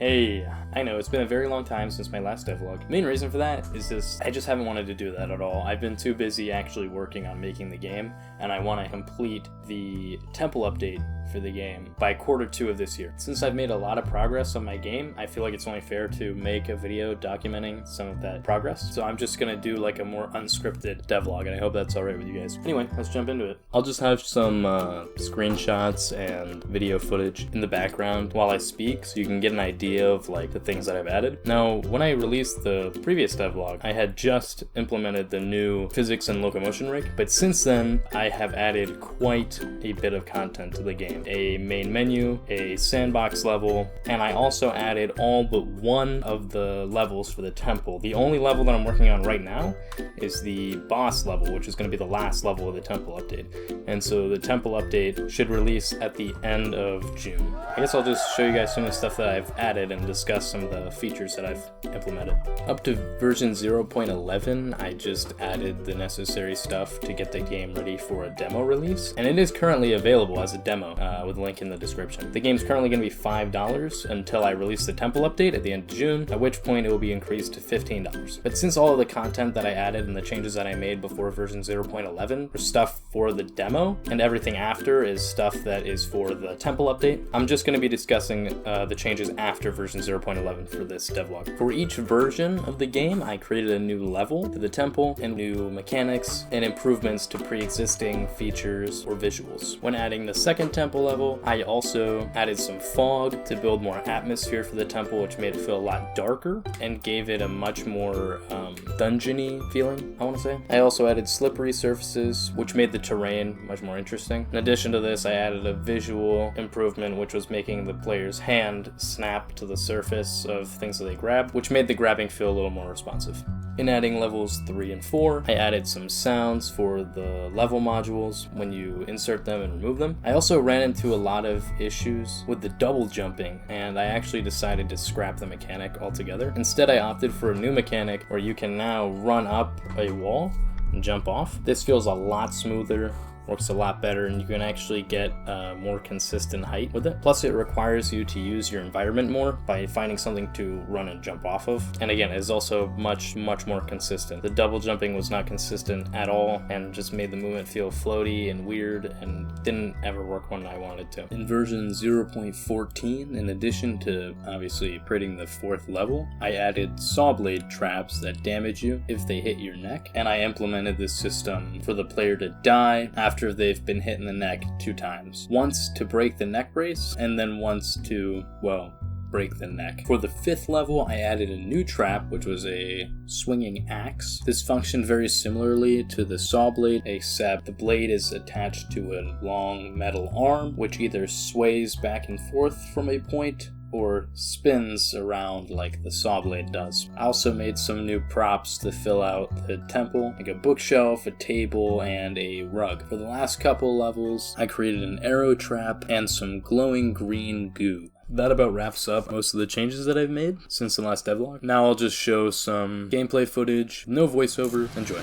Hey, I know, it's been a very long time since my last devlog. Main reason for that is I just haven't wanted to do that at all. I've been too busy actually working on making the game, and I want to complete the temple update for the game by Q2 of this year. Since I've made a lot of progress on my game, I feel like it's only fair to make a video documenting some of that progress. So I'm just gonna do like a more unscripted devlog, and I hope that's alright with you guys. Anyway, let's jump into it. I'll just have some screenshots and video footage in the background while I speak, so you can get an idea of like the things that I've added. Now, when I released the previous devlog, I had just implemented the new physics and locomotion rig, but since then I have added quite a bit of content to the game. A main menu, a sandbox level, and I also added all but one of the levels for the temple. The only level that I'm working on right now is the boss level, which is going to be the last level of the temple update. And so the temple update should release at the end of June. I guess I'll just show you guys some of the stuff that I've added and discuss some of the features that I've implemented. Up to version 0.11, I just added the necessary stuff to get the game ready for a demo release. And it is currently available as a demo with a link in the description. The game's currently going to be $5 until I release the temple update at the end of June, at which point it will be increased to $15. But since all of the content that I added and the changes that I made before version 0.11 were stuff for the demo, and everything after is stuff that is for the temple update, I'm just going to be discussing the changes after version 0.11 for this devlog. For each version of the game, I created a new level to the temple and new mechanics and improvements to pre-existing features or visuals. When adding the second temple level, I also added some fog to build more atmosphere for the temple, which made it feel a lot darker and gave it a much more dungeon-y feeling, I want to say. I also added slippery surfaces, which made the terrain much more interesting. In addition to this, I added a visual improvement, which was making the player's hand snap to the surface of things that they grab, which made the grabbing feel a little more responsive. In adding levels 3 and 4, I added some sounds for the level modules when you insert them and remove them. I also ran into a lot of issues with the double jumping, and I actually decided to scrap the mechanic altogether. Instead, I opted for a new mechanic where you can now run up a wall and jump off. This feels a lot smoother, works a lot better, and you can actually get more consistent height with it. Plus, it requires you to use your environment more by finding something to run and jump off of. And again, it's also much more consistent. The double jumping was not consistent at all and just made the movement feel floaty and weird and didn't ever work when I wanted to. In version 0.14, in addition to obviously creating the 4th level, I added saw blade traps that damage you if they hit your neck, and I implemented this system for the player to die after they've been hit in the neck 2 times. Once to break the neck brace, and then once to, well, break the neck. For the 5th level, I added a new trap, which was a swinging axe. This functioned very similarly to the saw blade, except the blade is attached to a long metal arm, which either sways back and forth from a point or spins around like the saw blade does. I also made some new props to fill out the temple, like a bookshelf, a table, and a rug. For the last couple levels, I created an arrow trap and some glowing green goo. That about wraps up most of the changes that I've made since the last devlog. Now I'll just show some gameplay footage, no voiceover. Enjoy.